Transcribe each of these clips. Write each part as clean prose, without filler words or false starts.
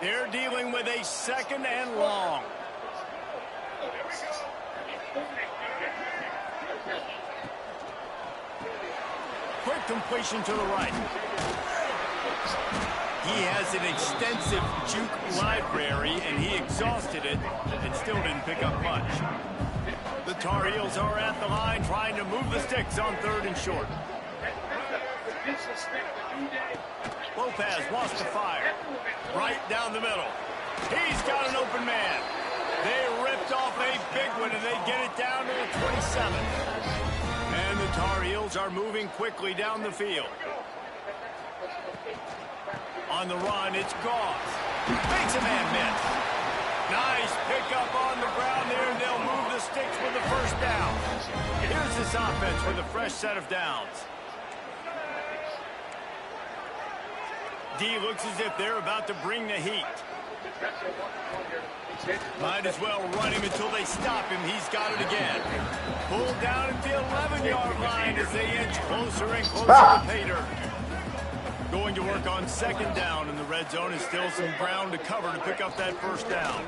They're dealing with a second and long. Quick completion to the right. He has an extensive juke library, and he exhausted it and still didn't pick up much. The Tar Heels are at the line trying to move the sticks on 3rd and short. Lopez wants to fire. Right down the middle. He's got an open man. They ripped off a big one, and they get it down to the 27. And the Tar Heels are moving quickly down the field. On the run, it's Goss. Makes a man miss. Nice pickup on the ground there, and they'll move the sticks with the first down. Here's this offense with a fresh set of downs. D looks as if they're about to bring the heat. Might as well run him until they stop him. He's got it again. Pulled down at the 11-yard line as they inch closer and closer to pay dirt. Going to work on 2nd down, and the red zone is still some ground to cover to pick up that first down.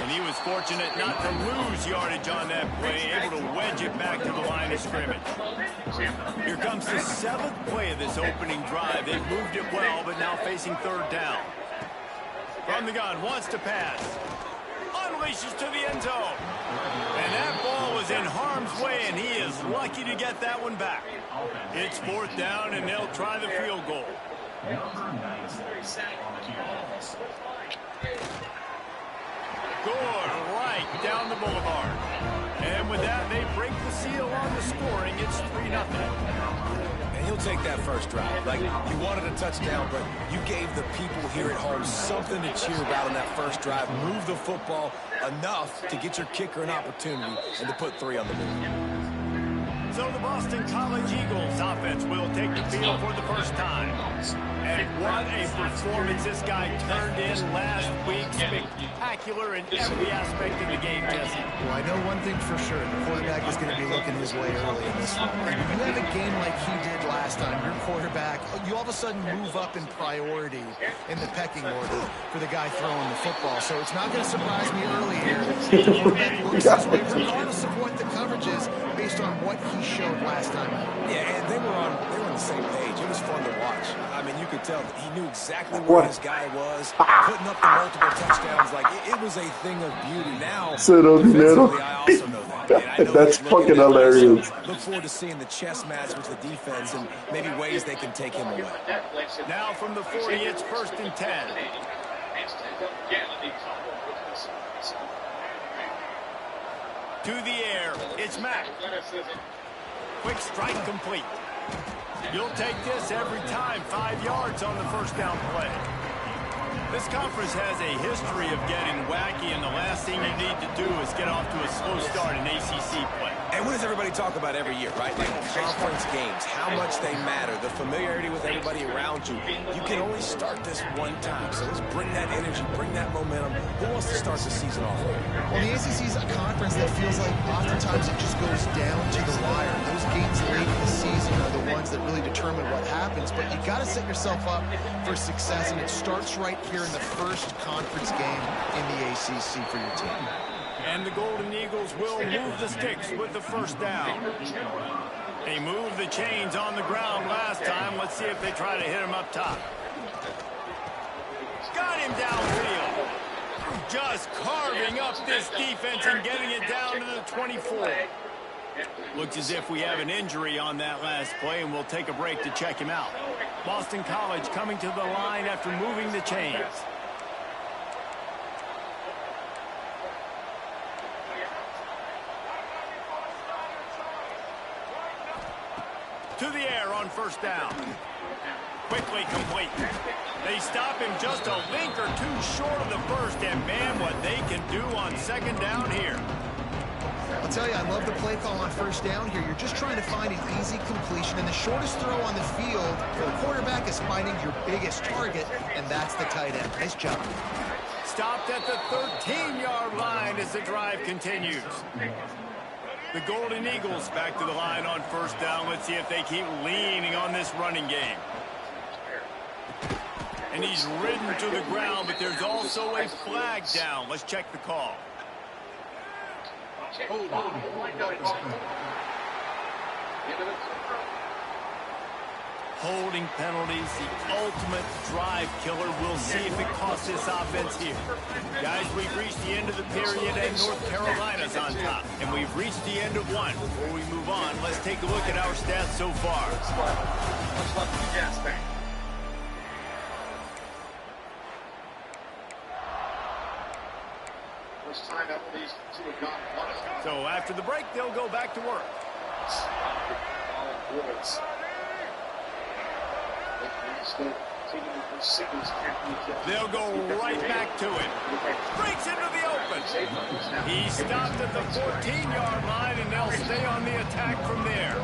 And he was fortunate not to lose yardage on that play, able to wedge it back to the line of scrimmage. Here comes the 7th play of this opening drive. They've moved it well, but now facing 3rd down. From the gun, wants to pass. Unleashes to the end zone. And that ball was in harm's way, and he is lucky to get that one back. It's 4th down, and they'll try the field goal. Good, right down the boulevard. And with that, they break the seal on the scoring. It's 3-0. And he'll take that first drive. Like, you wanted a touchdown, but you gave the people here at home something to cheer about on that first drive. Move the football enough to get your kicker an opportunity and to put 3 on the board. So the Boston College Eagles offense will take the field for the first time. And what a performance this guy turned in last week. Spectacular in every aspect of the game, Jesse. Well, I know one thing for sure. The quarterback is going to be looking his way early in this one. And when you have a game like he did last time, your quarterback, you all of a sudden move up in priority in the pecking order for the guy throwing the football. So it's not going to surprise me early here. The quarterback looks this way, regardless of what the coverage is, based on what he showed last time. Yeah, and they were on the same page. It was fun to watch. I mean, you could tell that he knew exactly where his guy was, putting up the multiple touchdowns. Like, it was a thing of beauty. Now, defensively, I also know that. And I know that's fucking hilarious. Look forward to seeing the chess match with the defense and maybe ways they can take him away. Now from the 40, it's 1st and 10. To the air, it's Mack. Quick strike complete. You'll take this every time. 5 yards on the first down play. This conference has a history of getting wacky, and the last thing you need to do is get off to a slow start in ACC play. And what does everybody talk about every year, right? Like conference games, how much they matter, the familiarity with everybody around you. You can only start this one time, so let's bring that energy, bring that momentum. Who wants to start the season off right? Well, the ACC is a conference that feels like oftentimes it just goes down to the wire. Those games late in the season are the ones that really determine what happens, but you got to set yourself up for success, and it starts right here in the first conference game in the ACC for your team. And the Golden Eagles will move the sticks with the first down. They moved the chains on the ground last time. Let's see if they try to hit him up top. Got him downfield. Just carving up this defense and getting it down to the 24. Looks as if we have an injury on that last play, and we'll take a break to check him out. Boston College coming to the line after moving the chains. To the air on first down. Quickly complete. They stop him just a link or two short of the first, and man, what they can do on 2nd down here. I'll tell you, I love the play call on first down here. You're just trying to find an easy completion, and the shortest throw on the field for the quarterback is finding your biggest target, and that's the tight end. Nice job. Stopped at the 13-yard line as the drive continues. The Golden Eagles back to the line on first down. Let's see if they keep leaning on this running game. And he's ridden to the ground, but there's also a flag down. Let's check the call. Holding penalties, the ultimate drive killer. We'll see if it costs this offense here. Guys, we've reached the end of the period, and North Carolina's on top. And we've reached the end of one. Before we move on, let's take a look at our stats so far. So after the break, they'll go back to work. They'll go right back to it. Breaks into the open. He stopped at the 14-yard line, and they'll stay on the attack from there.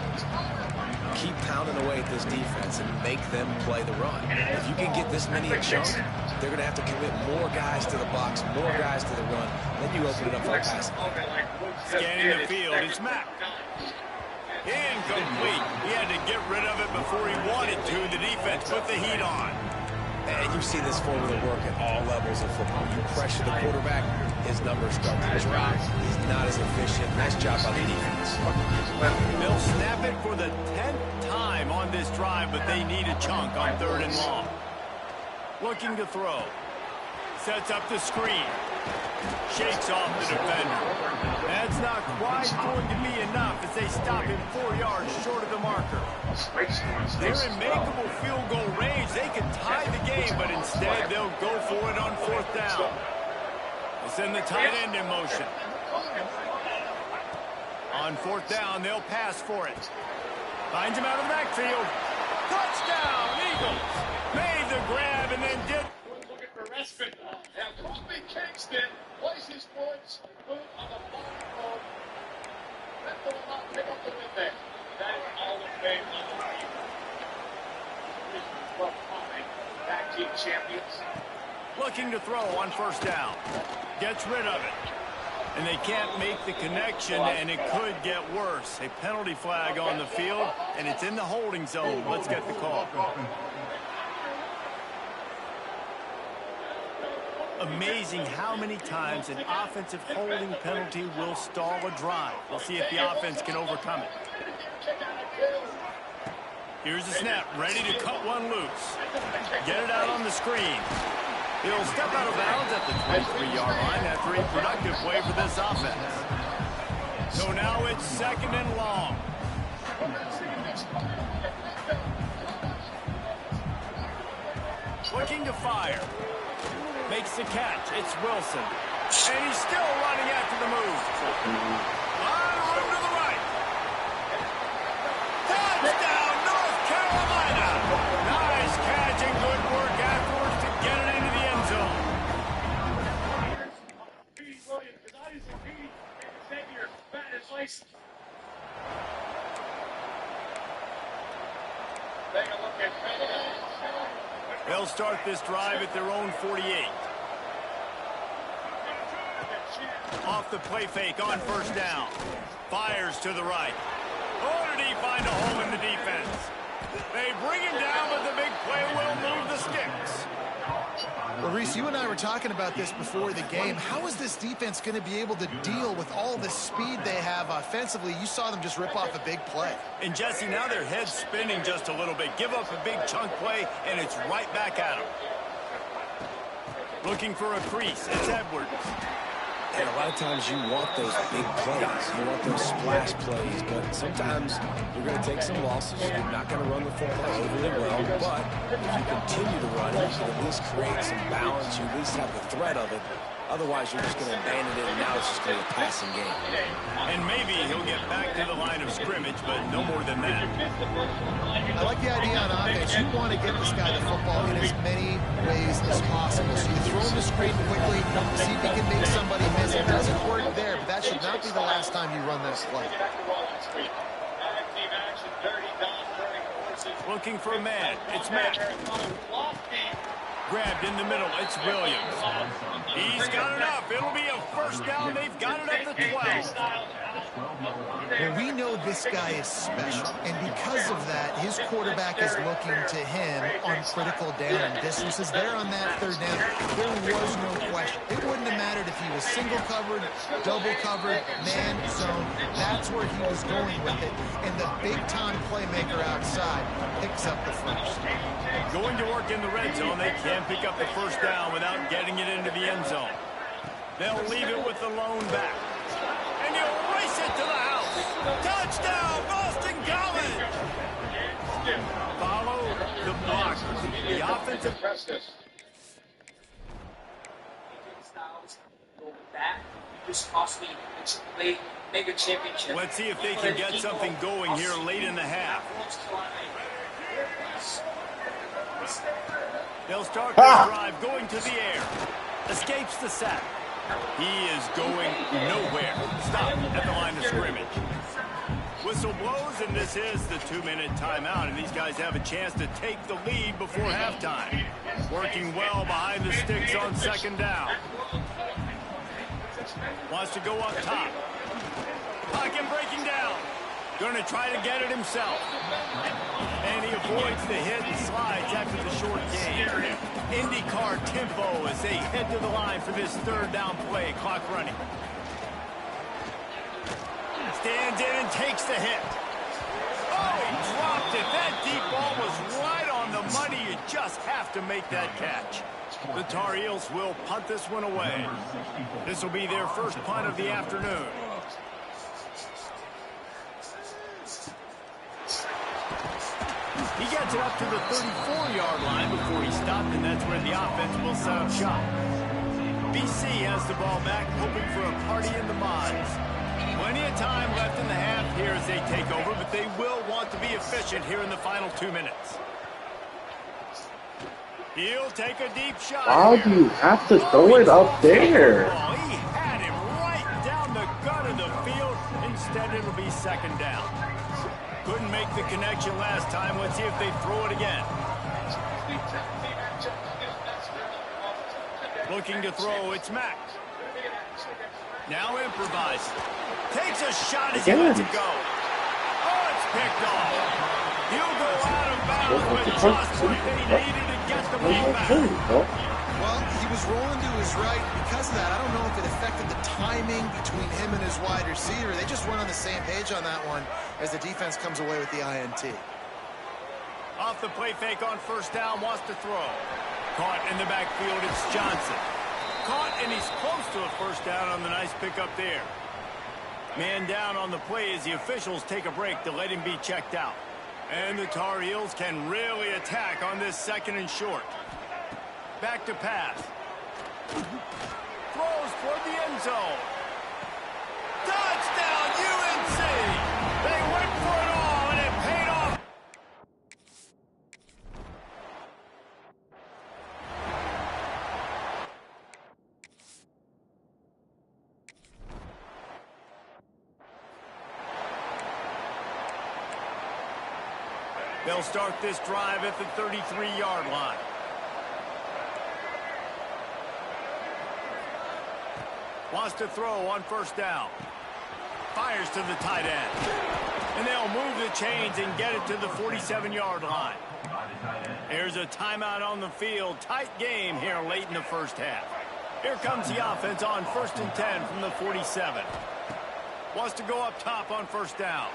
Keep pounding away at this defense and make them play the run. If you can get this many a chunk, they're going to have to commit more guys to the box, more guys to the run. Then you open it up for the passing. Scanning the field, it's Mack. Incomplete. He had to get rid of it before he wanted to. The defense put the heat on. And you see this formula work at all levels of football. You pressure the quarterback, his numbers start to drop. He's not as efficient. Nice job by the defense. They'll snap it for the 10th time on this drive, but they need a chunk on 3rd and long. Looking to throw. Sets up the screen. Shakes off the defender. That's not quite going to be enough as they stop him 4 yards short of the marker. They're in makeable field goal range. They can tie the game, but instead they'll go for it on 4th down. They'll send the tight end in motion. On 4th down, they'll pass for it. Finds him out of the backfield. Touchdown, Eagles. Made the grab and then did. Looking for respite. Now, Kobe Kingston places Woods. Move on the bottom road. That will not pick up the win there. That is all the fame on the team. Back team champions. Looking to throw on 1st down. Gets rid of it. And they can't make the connection, and it could get worse. A penalty flag on the field, and it's in the holding zone. Let's get the call. Amazing how many times an offensive holding penalty will stall a drive. We'll see if the offense can overcome it. Here's the snap, ready to cut one loose. Get it out on the screen. He'll step out of bounds at the 23-yard line after a productive play for this offense. So now it's 2nd and long. Looking to fire. Makes the catch. It's Wilson. And he's still running after the move. On room to the right. Touchdown, North Carolina. Nice catch and good work afterwards to get it into the end zone. They'll start this drive at their own 48. Off the play fake on 1st down. Fires to the right. Oh, did he find a hole in the defense? They bring him down, but the big play will move the sticks. Well, Reese, you and I were talking about this before the game. How is this defense going to be able to deal with all the speed they have offensively? You saw them just rip off a big play. And, Jesse, now their head's spinning just a little bit. Give up a big chunk play, and it's right back at them. Looking for a crease. It's Edwards. And a lot of times you want those big plays. You want those splash plays. But sometimes you're going to take some losses. You're not going to run the football overly well. But if you continue to run it, you can at least create some balance. You at least have the threat of it. Otherwise, you're just going to abandon it, and now it's just going to be a passing game. And maybe he'll get back to the line of scrimmage, but no more than that. I like the idea on offense. You want to get this guy the football in as many ways as possible. So you throw him the screen quickly, see if he can make somebody miss. It doesn't work there, but that should not be the last time you run this play. Looking for a man. It's Matt. Grabbed in the middle. It's Williams. He's got enough. It'll be a 1st down. They've got it at the 12. Well, we know this guy is special, and because of that, his quarterback is looking to him on critical down distances. There on that third down, there was no question. It wouldn't have mattered if he was single covered, double covered, man zone. That's where he was going with it, and the big-time playmaker outside picks up the first. Going to work in the red zone, they can't pick up the first down without getting it into the end zone. They'll leave it with the lone back. And he'll race it to the house. Touchdown, Boston College! Follow the block. The offensive... Let's see if they can get something going here late in the half. They'll start this drive going to the air. Escapes the sack. He is going nowhere. Stop at the line of scrimmage. Whistle blows, and this is the 2-minute timeout, and these guys have a chance to take the lead before halftime. Working well behind the sticks on second down. Wants to go up top. Pocket breaking down. Going to try to get it himself. And he avoids the hit and slides after the short gain. IndyCar tempo as they head to the line for this third down play. Clock running. Stands in and takes the hit. Oh, he dropped it. That deep ball was right on the money. You just have to make that catch. The Tar Heels will punt this one away. This will be their first punt of the afternoon. He gets it up to the 34-yard line before he stopped, and that's where the offense will set up shop. BC has the ball back, hoping for a party in the mods. Plenty of time left in the half here as they take over, but they will want to be efficient here in the final 2 minutes. He'll take a deep shot. Why do you have to throw it up there? He had him right down the gut of the field. Instead, it'll be second down. Couldn't make the connection last time. Let's see if they throw it again. Looking to throw, it's Mack. Now improvising. Takes a shot as he lets it go. Oh, it's picked off. He'll go out of bounds with just what they needed to get the ball back. Well, he was rolling to his right. Because of that, I don't know if it affected the timing between him and his wide receiver. They just weren't on the same page on that one as the defense comes away with the INT. Off the play fake on first down, wants to throw. Caught in the backfield, it's Johnson. Caught, and he's close to a first down on the nice pickup there. Man down on the play as the officials take a break to let him be checked out. And the Tar Heels can really attack on this second and short. Back to pass. Throws toward the end zone. Touchdown, UNC! They went for it all, and it paid off. They'll start this drive at the 33-yard line. Wants to throw on first down. Fires to the tight end. And they'll move the chains and get it to the 47-yard line. There's a timeout on the field. Tight game here late in the first half. Here comes the offense on 1st and 10 from the 47. Wants to go up top on first down.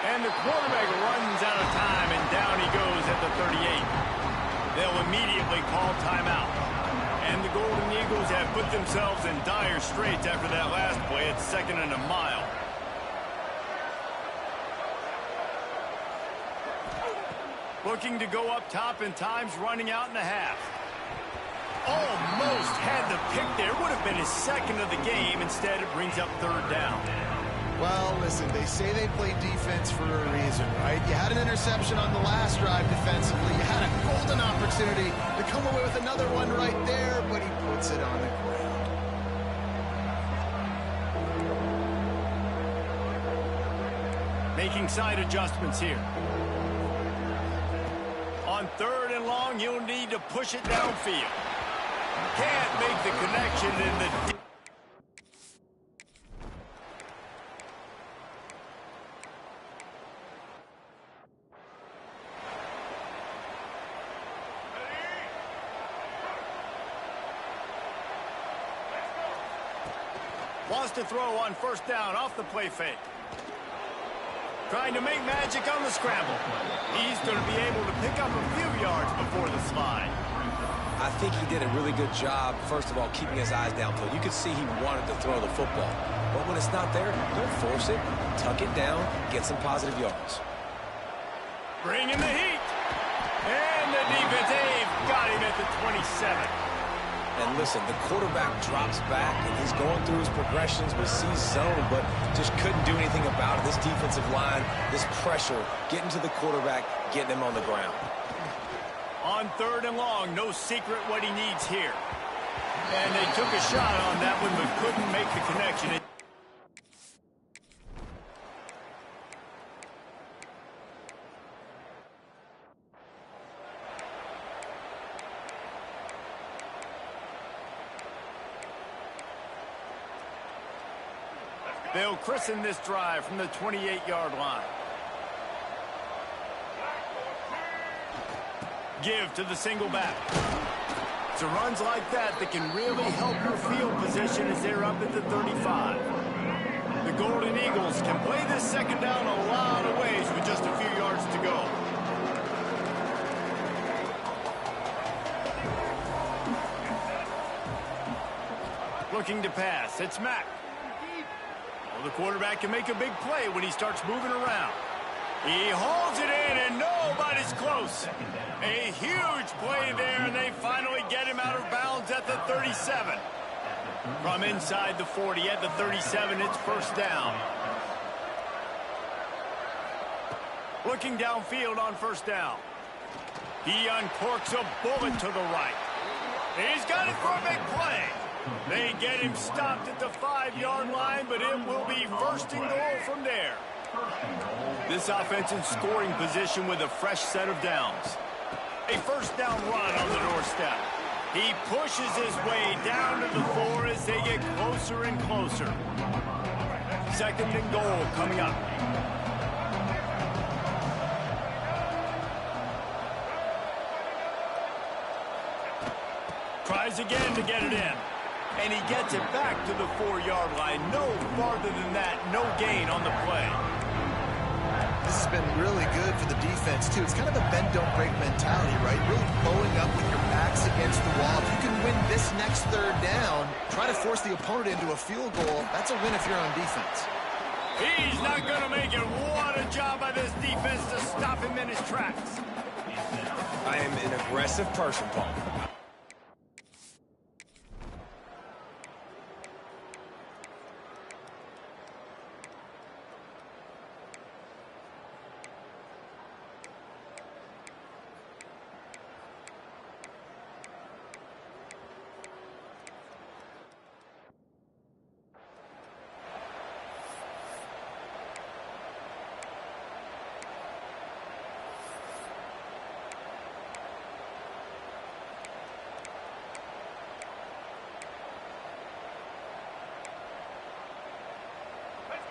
And the quarterback runs out of time, and down he goes at the 38. They'll immediately call timeout. And the Golden Eagles have put themselves in dire straits after that last play at 2nd and a mile. Looking to go up top, and time's running out in the half. Almost had the pick there. Would have been his second of the game. Instead, it brings up third down. Well, listen, they say they play defense for a reason, right? You had an interception on the last drive defensively. You had a golden opportunity to come away with another one right there, but he puts it on the ground. Making side adjustments here. On 3rd and long, you'll need to push it downfield. Can't make the connection in the... Wants to throw on first down off the play fake. Trying to make magic on the scramble. He's going to be able to pick up a few yards before the slide. I think he did a really good job, first of all, keeping his eyes downfield. You could see he wanted to throw the football. But when it's not there, don't force it. Tuck it down, get some positive yards. Bringing the heat. And the defense, they've got him at the 27. And listen, the quarterback drops back, and he's going through his progressions. We see zone, but just couldn't do anything about it. This defensive line, this pressure, getting to the quarterback, getting him on the ground. On 3rd and long, no secret what he needs here. And they took a shot on that one, but couldn't make the connection. They'll christen this drive from the 28-yard line. Give to the single back. It's runs like that that can really help your field position as they're up at the 35. The Golden Eagles can play this second down a lot of ways with just a few yards to go. Looking to pass. It's Mack. Well, the quarterback can make a big play when he starts moving around. He holds it in, and nobody's close. A huge play there, and they finally get him out of bounds at the 37. From inside the 40 at the 37, it's first down. Looking downfield on first down. He uncorks a bullet to the right. He's got it for a big play. They get him stopped at the 5-yard line, but it will be first and goal from there. This offense in scoring position with a fresh set of downs. A first down run on the doorstep. He pushes his way down to the 4 as they get closer and closer. 2nd and goal coming up. Tries again to get it in. And he gets it back to the 4-yard line. No farther than that. No gain on the play. This has been really good for the defense, too. It's kind of a bend-don't-break mentality, right? Really bowing up with your backs against the wall. If you can win this next 3rd down, try to force the opponent into a field goal, that's a win if you're on defense. He's not going to make it. What a job by this defense to stop him in his tracks. I am an aggressive person, Paul.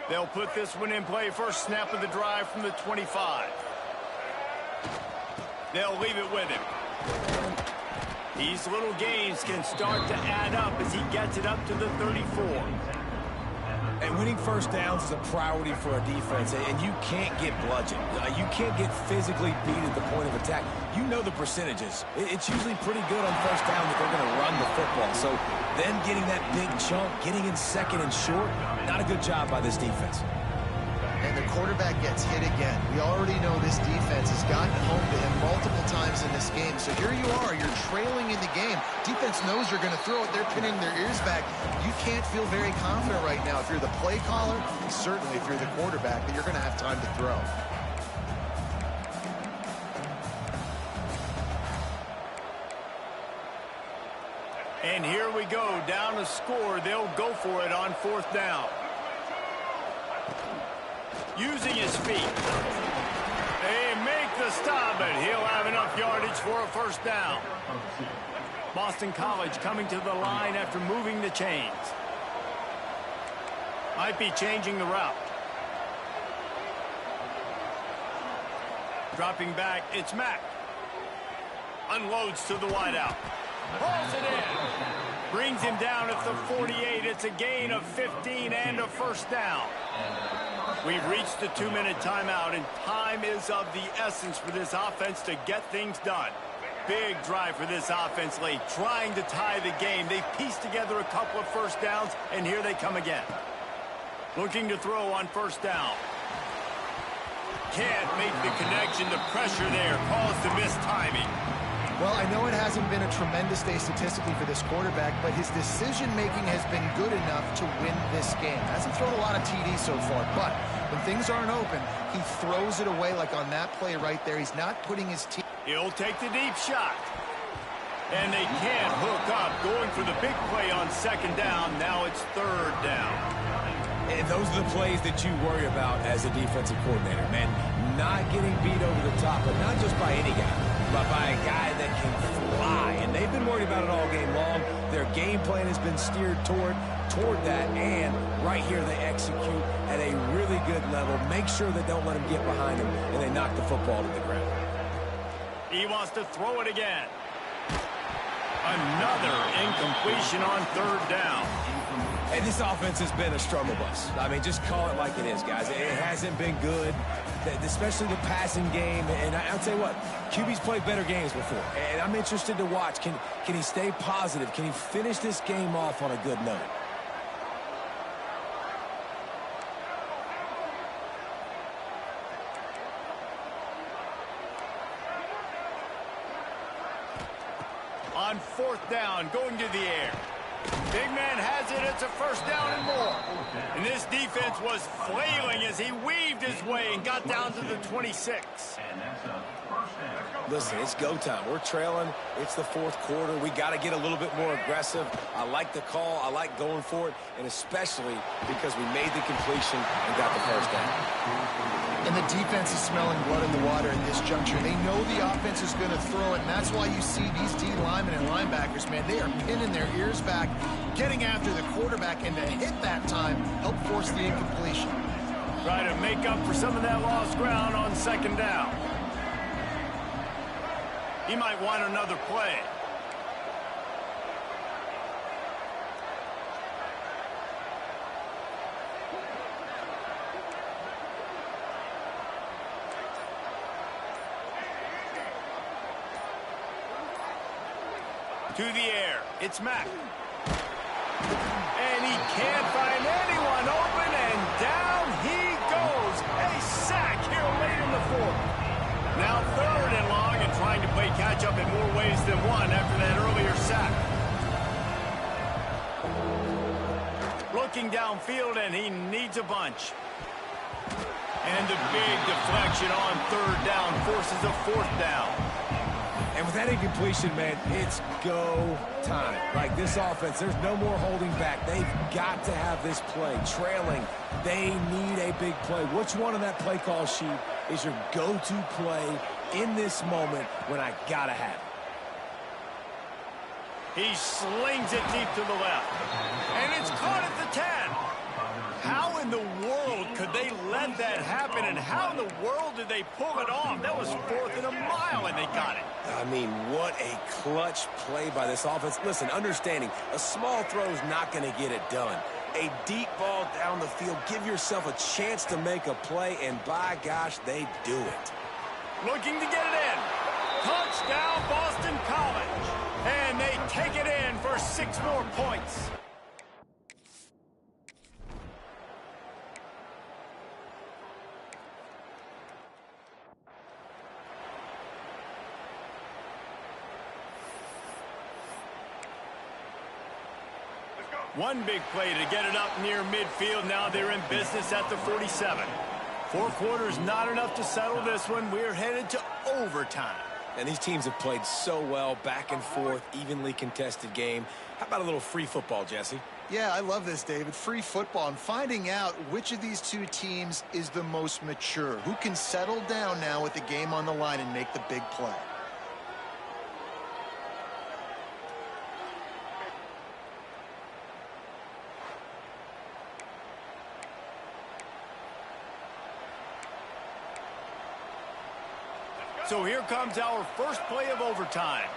They'll put this one in play first snap of the drive from the 25. They'll leave it with him. These little gains can start to add up as he gets it up to the 34. And winning first downs is a priority for a defense, and you can't get bludgeoned. You can't get physically beat at the point of attack. You know the percentages. It's usually pretty good on first down that they're going to run the football. So then getting that big chunk, getting in 2nd and short, not a good job by this defense. And the quarterback gets hit again. We already know this defense has gotten home to him multiple times in this game. So here you are, you're trailing in the game. Defense knows you're going to throw it. They're pinning their ears back. You can't feel very confident right now if you're the play caller, certainly if you're the quarterback, that you're going to have time to throw. And here we go, down to score. They'll go for it on 4th down. Using his feet. They make the stop, but he'll have enough yardage for a first down. Boston College coming to the line after moving the chains. Might be changing the route. Dropping back, it's Mack. Unloads to the wideout. Pulls it in. Brings him down at the 48. It's a gain of 15 and a first down. We've reached the 2-minute timeout, and time is of the essence for this offense to get things done. Big drive for this offense late, trying to tie the game. They've pieced together a couple of first downs, and here they come again. Looking to throw on first down. Can't make the connection. The pressure there caused the missed timing. Well, I know it hasn't been a tremendous day statistically for this quarterback, but his decision-making has been good enough to win this game. Hasn't thrown a lot of TDs so far, but when things aren't open, he throws it away like on that play right there. He's not putting his team. He'll take the deep shot. And they can't hook up. Going for the big play on second down. Now it's third down. And those are the plays that you worry about as a defensive coordinator, man. Not getting beat over the top, but not just by any guy, but by a guy that can fly. And they've been worried about it all game long. Their game plan has been steered toward that, and right here they execute at a really good level. Make sure they don't let them get behind them, and they knock the football to the ground. He wants to throw it again. Another incompletion on third down. Hey, this offense has been a struggle bus. I mean, just call it like it is, guys. It hasn't been good, especially the passing game. And I'll tell you what, QB's played better games before. And I'm interested to watch. Can he stay positive? Can he finish this game off on a good note? On fourth down, going to the air. Big man has it. It's a first down and more. And this defense was flailing as he weaved his way and got down to the 26. Listen, it's go time. We're trailing. It's the fourth quarter. We got to get a little bit more aggressive. I like the call. I like going for it, and especially because we made the completion and got the first down. And the defense is smelling blood in the water at this juncture. They know the offense is going to throw it, and that's why you see these D linemen and linebackers, man, they are pinning their ears back, getting after the quarterback, and to hit that time, help force the incompletion. Try to make up for some of that lost ground on second down. He might want another play. To the air, it's Mack. And he can't find anyone open, and down he goes. A sack here late in the fourth. Now third and long, and trying to play catch-up in more ways than one after that earlier sack. Looking downfield, and he needs a bunch. And the big deflection on third down forces a fourth down. And with that incompletion, man, it's go time. Like this offense, there's no more holding back. They've got to have this play. Trailing, they need a big play. Which one on that play call sheet is your go-to play in this moment when I got to have it? He slings it deep to the left. And it's caught at the 10. How in the world could they let that happen, and how in the world did they pull it off? That was 4th and a mile, and they got it. I mean, what a clutch play by this offense. Listen, understanding, a small throw is not going to get it done. A deep ball down the field, give yourself a chance to make a play, and by gosh, they do it. Looking to get it in. Touchdown, Boston College. And they take it in for 6 more points. One big play to get it up near midfield. Now they're in business at the 47. 4 quarters not enough to settle this one. We're headed to overtime. And these teams have played so well, back and forth, evenly contested game. How about a little free football, Jesse? Yeah, I love this, David. Free football. I'm finding out which of these two teams is the most mature. Who can settle down now with the game on the line and make the big play. So here comes our first play of overtime.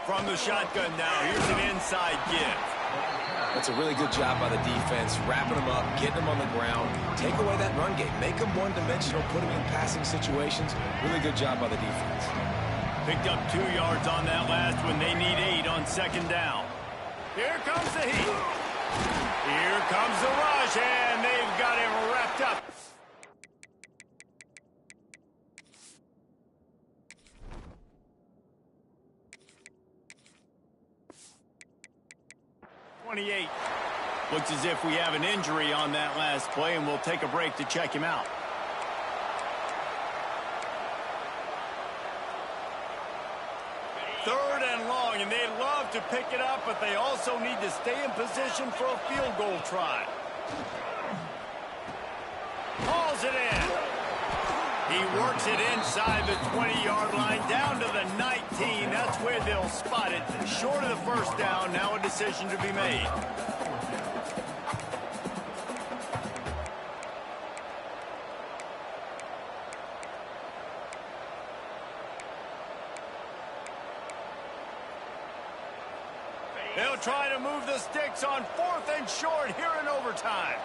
From the shotgun now, here's an inside give. That's a really good job by the defense, wrapping them up, getting them on the ground, take away that run game, make them one-dimensional, put them in passing situations. Really good job by the defense. Picked up 2 yards on that last one. They need 8 on second down. Here comes the heat. Here comes the rush, and they've got him wrapped up. Looks as if we have an injury on that last play, and we'll take a break to check him out. Third and long, and they love to pick it up, but they also need to stay in position for a field goal try. Hauls it in. He works it inside the 20-yard line, down to the 19. That's where they'll spot it. Short of the first down, now a decision to be made. They'll try to move the sticks on 4th and short here in overtime.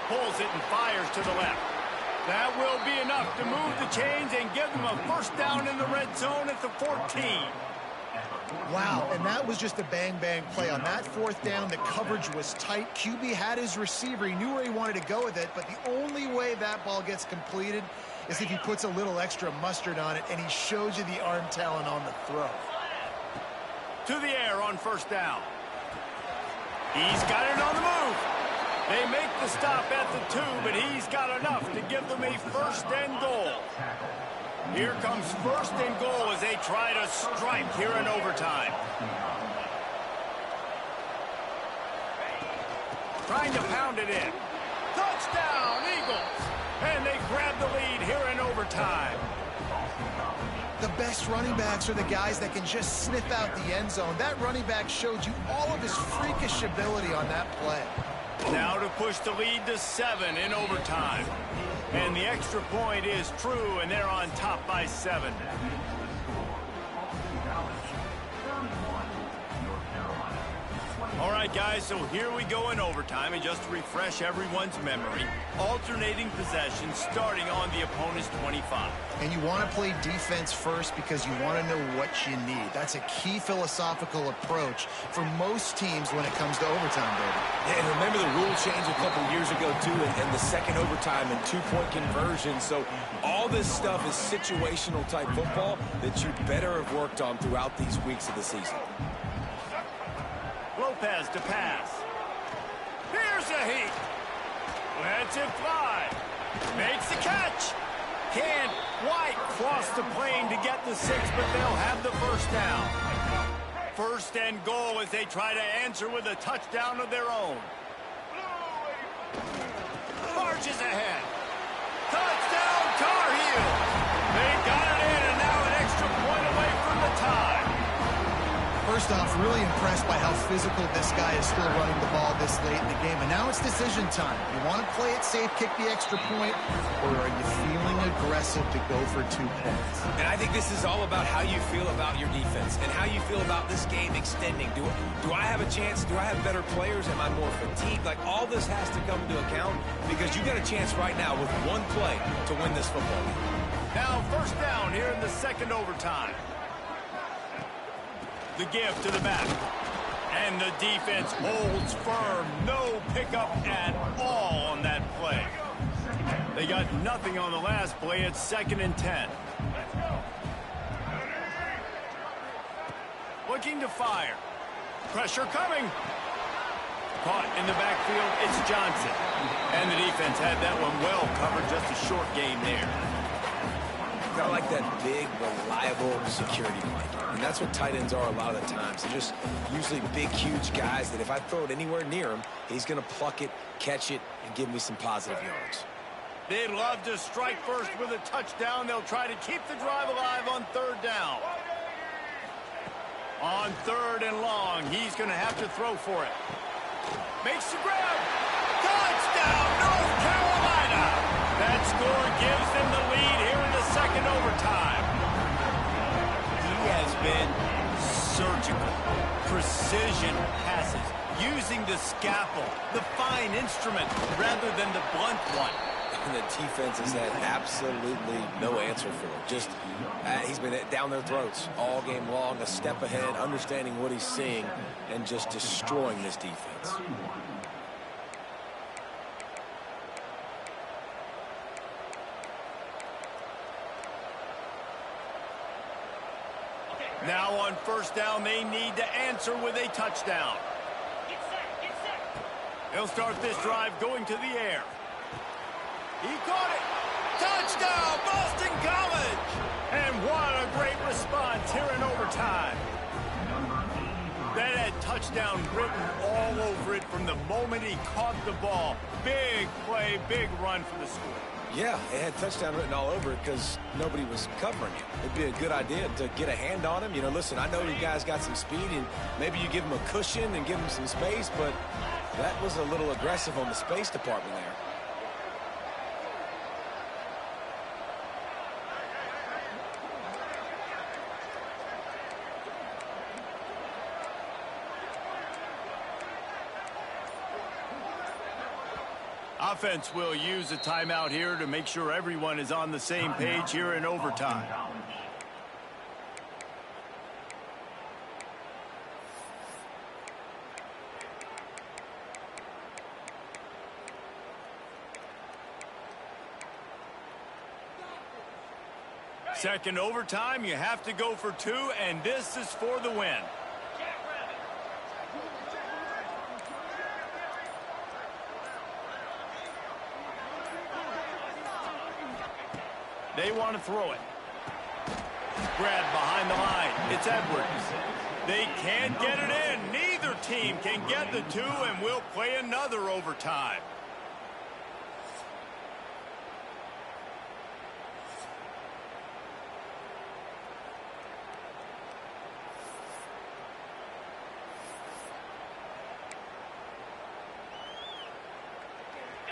Pulls it and fires to the left. That will be enough to move the chains and give them a first down in the red zone at the 14. Wow, and that was just a bang-bang play. On that 4th down, the coverage was tight. QB had his receiver. He knew where he wanted to go with it, but the only way that ball gets completed is if he puts a little extra mustard on it, and he shows you the arm talent on the throw. To the air on first down. He's got it on the move. They make the stop at the 2, but he's got enough to give them a first and goal. Here comes first and goal as they try to strike here in overtime. Trying to pound it in. Touchdown, Eagles! And they grab the lead here in overtime. The best running backs are the guys that can just sniff out the end zone. That running back showed you all of his freakish ability on that play. Now to push the lead to 7 in overtime. And the extra point is true, and they're on top by 7. All right, guys, so here we go in overtime, and just to refresh everyone's memory, alternating possession starting on the opponent's 25. And you want to play defense first because you want to know what you need. That's a key philosophical approach for most teams when it comes to overtime, David. Yeah, and remember the rule change a couple years ago, too, and the second overtime and 2-point conversion. So all this stuff is situational type football that you better have worked on throughout these weeks of the season. Lopez to pass. Here's a heat. Lets it fly. Makes the catch. Can't quite cross the plane to get the 6, but they'll have the first down. First and goal as they try to answer with a touchdown of their own. Marches ahead. Touchdown, Tar Heels. They got it in, and now an extra point away from the tie. First off, really impressed by how physical this guy is still running the ball this late in the game. And now it's decision time. You want to play it safe, kick the extra point, or are you feeling aggressive to go for 2 points? And I think this is all about how you feel about your defense and how you feel about this game extending. Do I have a chance? Do I have better players? Am I more fatigued? Like, all this has to come into account because you got a chance right now with one play to win this football game. Now first down here in the second overtime. The give to the back. And the defense holds firm. No pickup at all on that play. They got nothing on the last play. It's 2nd and 10. Looking to fire. Pressure coming. Caught in the backfield. It's Johnson. And the defense had that one well covered. Just a short game there. I like that big, reliable security blanket. And that's what tight ends are a lot of the times. They're just usually big, huge guys that if I throw it anywhere near him, he's going to pluck it, catch it, and give me some positive yards. They'd love to strike first with a touchdown. They'll try to keep the drive alive on 3rd down. On 3rd and long, he's going to have to throw for it. Makes the grab. Touchdown, That score gives them the lead here in the second overtime. He has been surgical, precision passes, using the scalpel, the fine instrument, rather than the blunt one. And the defense has had absolutely no answer for him. Just, he's been down their throats all game long, a step ahead, understanding what he's seeing, and just destroying this defense. Now on first down, they need to answer with a touchdown. He'll start this drive going to the air. He caught it. Touchdown, Boston College! And what a great response here in overtime. That had touchdown written all over it from the moment he caught the ball. Big play, big run for the score. Yeah, it had touchdown written all over it because nobody was covering it. It'd be a good idea to get a hand on him. You know, listen, I know you guys got some speed, and maybe you give him a cushion and give him some space, but that was a little aggressive on the space department there. Offense will use a timeout here to make sure everyone is on the same page here in overtime. Second overtime, you have to go for two, and this is for the win. They want to throw it. Grabbed behind the line. It's Edwards. They can't get it in. Neither team can get the two, and we'll play another overtime.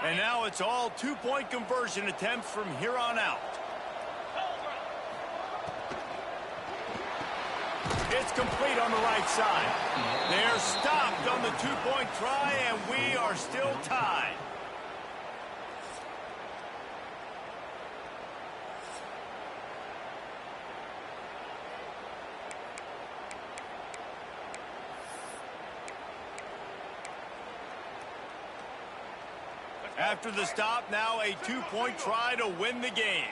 And now it's all two-point conversion attempts from here on out. It's complete on the right side. They're stopped on the two-point try, and we are still tied. After the stop, now a two-point try to win the game.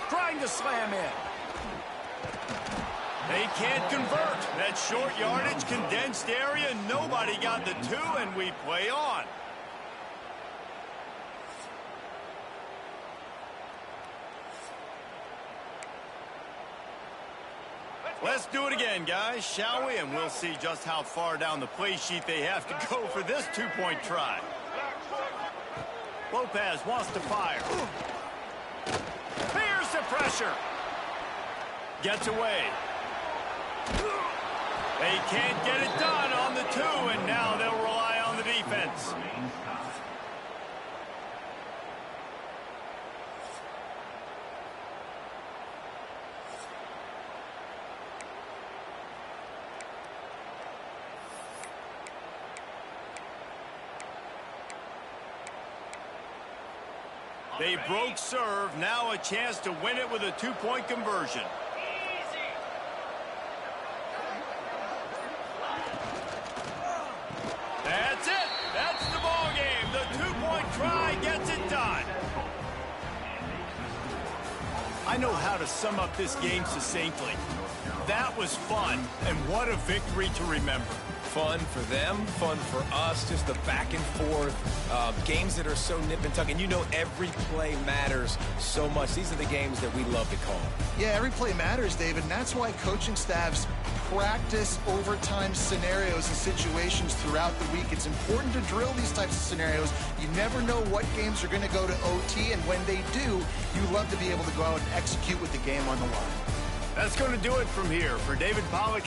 Trying to slam in. They can't convert. That short yardage, condensed area, nobody got the two, and we play on. Let's do it again, guys, shall we? And we'll see just how far down the play sheet they have to go for this two-point try. Lopez wants to fire. Fears the pressure. Gets away. They can't get it done on the two, and now they'll rely on the defense. They broke serve. Now a chance to win it with a two-point conversion. That's it. That's the ball game. The two-point try gets it done. I know how to sum up this game succinctly. That was fun, and what a victory to remember. Fun for them, fun for us, just the back and forth, games that are so nip and tuck, and you know every play matters so much. These are the games that we love to call. Yeah, every play matters, David, and that's why coaching staffs practice overtime scenarios and situations throughout the week. It's important to drill these types of scenarios. You never know what games are going to go to OT, and when they do, you love to be able to go out and execute with the game on the line. That's going to do it from here. For David Pollack